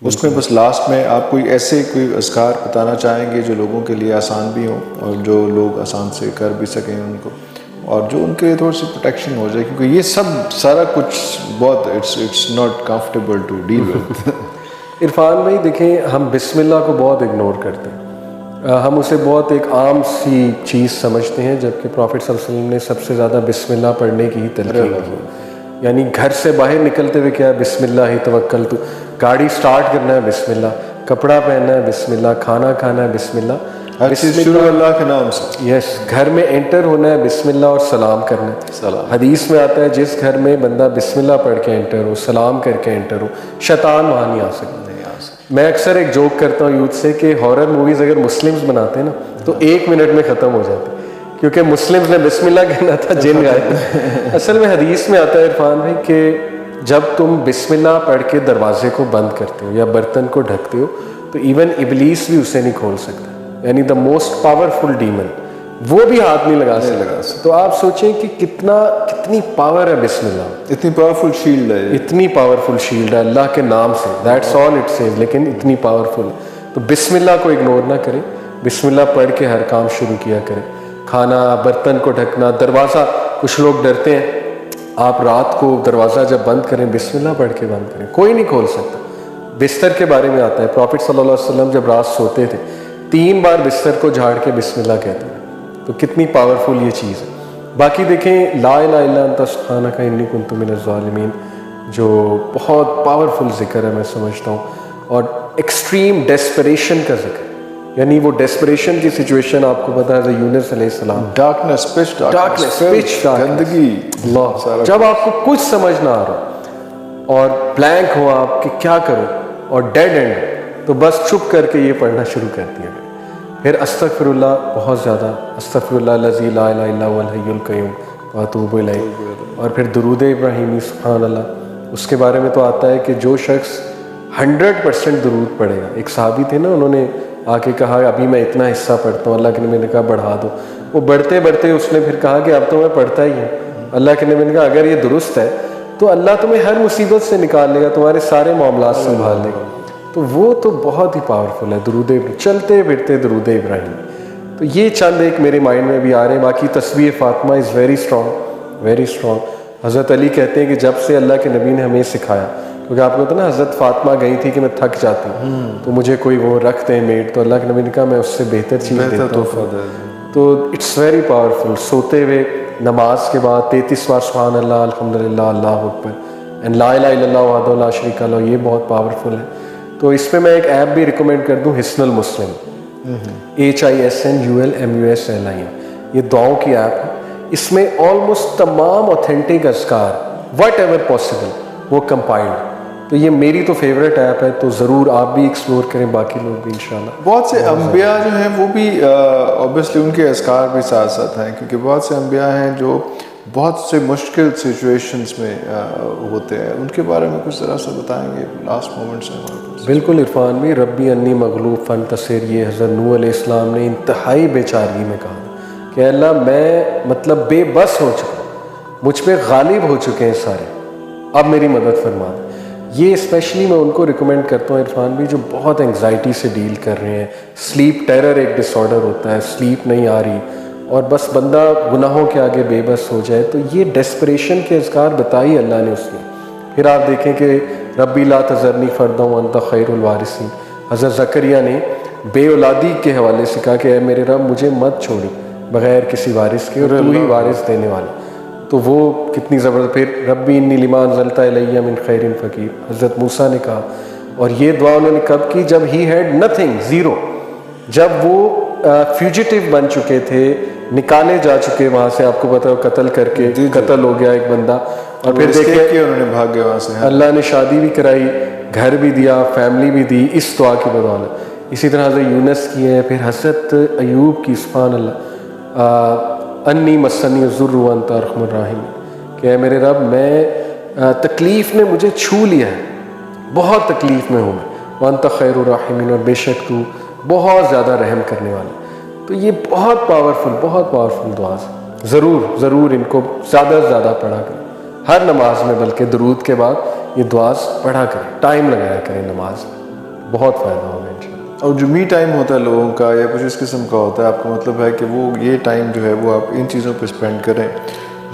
اس میں بس لاسٹ میں آپ کوئی ایسے کوئی اذکار بتانا چاہیں گے جو لوگوں کے لیے آسان بھی ہوں اور جو لوگ آسان سے کر بھی سکیں ان کو، اور جو ان کے لیے تھوڑی سی پروٹیکشن ہو جائے، کیونکہ یہ سب سارا کچھ بہت it's not comfortable to deal with. Irfan بھائی دیکھیں، ہم بسم اللہ کو بہت اگنور کرتے ہیں، ہم اسے بہت ایک عام سی چیز سمجھتے ہیں، جبکہ پروفٹ صلی اللہ علیہ وسلم نے سب سے زیادہ بسم اللہ پڑھنے کی ہی تلقین کی۔ یعنی گھر سے باہر نکلتے ہوئے کیا ہے، بسم اللہ ہی توکلت، گاڑی سٹارٹ کرنا ہے بسم اللہ، کپڑا پہننا ہے بسم اللہ، کھانا کھانا ہے بسم اللہ، ہر چیز شروع اللہ کے نام سے۔ یس، گھر میں انٹر ہونا ہے بسم اللہ اور سلام کرنا ہے۔ سلام۔ حدیث میں آتا ہے جس گھر میں بندہ بسم اللہ پڑھ کے انٹر ہو، سلام کر کے انٹر ہو، شیطان وہاں نہیں آ سکتا۔ میں اکثر ایک جوک کرتا ہوں یوتھ سے کہ ہارر موویز اگر مسلمز بناتے ہیں نا تو 1 منٹ میں ختم ہو جاتی، کیونکہ مسلمز نے بسم اللہ کہنا تھا، جن گائے۔ اصل میں حدیث میں آتا ہے عرفان بھائی کہ جب تم بسم اللہ پڑھ کے دروازے کو بند کرتے ہو یا برتن کو ڈھکتے ہو تو ایون ابلیس بھی اسے نہیں کھول سکتا، یعنی دا موسٹ پاورفل ڈیمن وہ بھی ہاتھ نہیں لگا سکتا۔ تو آپ سوچیں کہ کتنی پاور ہے بسم اللہ، اتنی پاورفل شیلڈ ہے، اتنی پاورفل شیلڈ ہے اللہ کے نام سے، دیٹس آل اٹ سیز، لیکن اتنی پاورفل۔ تو بسم اللہ کو اگنور نہ کریں، بسم اللہ پڑھ کے ہر کام شروع کیا کریں، کھانا، برتن کو ڈھکنا، دروازہ، کچھ لوگ ڈرتے ہیں، آپ رات کو دروازہ جب بند کریں بسم اللہ پڑھ کے بند کریں، کوئی نہیں کھول سکتا۔ بستر کے بارے میں آتا ہے، پروفٹ صلی اللہ علیہ وسلم جب رات سوتے تھے 3 بار بستر کو جھاڑ کے بسم اللہ کہتے ہیں، تو کتنی پاورفل یہ چیز ہے۔ باقی دیکھیں لا الہ الا انت سبحانک انی کنت من الظالمین، جو بہت پاورفل ذکر ہے میں سمجھتا ہوں، اور ایکسٹریم ڈیسپریشن کا ذکر، یعنی وہ ڈیسپریشن کی سچویشن آپ کو پتا ہے یونس علیہ السلام، ڈارکنس، پچ ڈارکنس، گندگی، اللہ، جب آپ کو کچھ سمجھ نہ آ رہا اور بلینک ہو آپ کہ کیا کرو اور ڈیڈ اینڈ، تو بس چپ کر کے یہ پڑھنا شروع کر دیا، پھر استغفر اللہ بہت زیادہ، استغفر اللہ الذی لا الہ الا هو الحی القیوم واتوب الیہ، اور پھر درود ابراہیمی سبحان اللہ۔ اس کے بارے میں تو آتا ہے کہ جو شخص 100% درود پڑھے گا، ایک صحابی تھے نا، انہوں نے آ کے کہا ابھی میں اتنا حصہ پڑھتا ہوں، اللہ کے نبی نے کہا بڑھا دو، وہ بڑھتے بڑھتے اس نے پھر کہا کہ اب تو میں پڑھتا ہی ہوں، اللہ کے نبی نے کہا اگر یہ درست ہے تو اللہ تمہیں ہر مصیبت سے نکال لے گا، تمہارے سارے معاملات سنبھال لے گا۔ تو وہ تو بہت ہی پاورفل ہے، درود چلتے پھرتے درود ابراہیم۔ تو یہ چند ایک میرے مائنڈ میں بھی آ رہے ہیں، باقی تسبیح Fatima is very strong, very strong. حضرت علی کہتے ہیں کہ جب سے اللہ کے نبی نے ہمیں سکھایا، کیونکہ آپ کو پتہ نا حضرت فاطمہ گئی تھی کہ میں تھک جاتی ہوں تو مجھے کوئی وہ رکھتے ہیں میڈ، تو اللہ کے نبی نے کہا میں اس سے بہتر چیز دیتا ہوں۔ تو اٹس ویری پاورفل، سوتے ہوئے نماز کے بعد 33 بار سبحان اللہ، الحمدللہ، اللہ اکبر، اینڈ لا الہ الا اللہ وحدہ لا شریک لہ، یہ بہت پاورفل ہے۔ تو اس پہ میں ایک ایپ بھی ریکمینڈ کر دوں، حصن المسلم، HISNULMUSLIM، یہ دعاؤں کی ایپ ہے، اس میں آلموسٹ تمام اوتھینٹک اذکار وٹ ایور پاسبل وہ کمپائلڈ، تو یہ میری تو فیوریٹ ایپ ہے، تو ضرور آپ بھی ایکسپلور کریں، باقی لوگ بھی انشاءاللہ۔ بہت سے انبیاء جو ہیں وہ بھی اوبیسلی ان کے اذکار بھی ساتھ ساتھ ہیں، کیونکہ بہت سے انبیاء ہیں جو بہت سے مشکل سچویشنز میں ہوتے ہیں، ان کے بارے میں کچھ ذرا سا بتائیں گے، لاسٹ مومنٹس ہیں ہمارے پاس۔ بالکل عرفان بھی، ربی انی مغلوب فانتصر، یہ حضرت نوح علیہ السلام نے انتہائی بے چارگی میں کہا کہ اللہ میں مطلب بے بس ہو چکا ہوں، مجھ پہ غالب ہو چکے ہیں سارے، اب میری مدد فرما دیں۔ یہ اسپیشلی میں ان کو ریکمینڈ کرتا ہوں عرفان بھی جو بہت انگزائٹی سے ڈیل کر رہے ہیں، سلیپ ٹیرر ایک ڈس آرڈر ہوتا ہے، سلیپ نہیں آ رہی اور بس بندہ گناہوں کے آگے بے بس ہو جائے، تو یہ ڈیسپریشن کے اذکار بتائی اللہ نے اس میں۔ پھر آپ دیکھیں کہ ربی لا تذرنی فردا وانت خیر الوارثین، حضرت زکریا نے بے اولادی کے حوالے سے کہا کہ اے میرے رب مجھے مت چھوڑی بغیر کسی وارث کے، اور تو ہی وارث دینے والا، تو وہ کتنی زبردست۔ پھر ربی انی لما انزلت الی من خیر فقیر، حضرت موسیٰ نے کہا، اور یہ دعا انہوں نے کب کی؟ جب ہی ہیڈ نتھنگ، زیرو، جب وہ فیوجیٹیو بن چکے تھے، نکالے جا چکے وہاں سے، آپ کو پتہ ہے قتل کر کے قتل ہو گیا ایک بندہ، اور پھر دیکھیں کہ انہوں نے بھاگے وہاں سے، اللہ نے شادی بھی کرائی، گھر بھی دیا، فیملی بھی دی، اس دعا کی بدولت۔ اسی طرح حضرت یونس کی ہے، پھر حضرت ایوب کی، سبحان اللہ، انی مسنی الضر وانت ارحم الراحمین، کہ اے میرے رب میں تکلیف نے مجھے چھو لیا ہے، بہت تکلیف میں ہوں میں، وانت خیر الراحمین، اور بے شک تو بہت زیادہ رحم کرنے والا۔ تو یہ بہت پاورفل دعاز، ضرور ان کو زیادہ سے زیادہ پڑھا کریں ہر نماز میں، بلکہ درود کے بعد یہ دعاز پڑھا کریں، ٹائم لگایا کریں نماز میں۔ بہت فائدہ ہوگا انشاءاللہ. اور جو می ٹائم ہوتا ہے لوگوں کا یا کچھ اس قسم کا ہوتا ہے، آپ کا مطلب ہے کہ وہ یہ ٹائم جو ہے وہ آپ ان چیزوں پہ اسپینڈ کریں.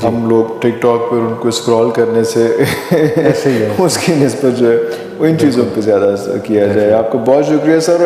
ہم لوگ ٹک ٹاک پر ان کو اسکرول کرنے سے ایسے ہی ہے. اس کی نسبت جو ہے وہ ان چیزوں پہ زیادہ کیا جائے. آپ کا بہت شکریہ سر.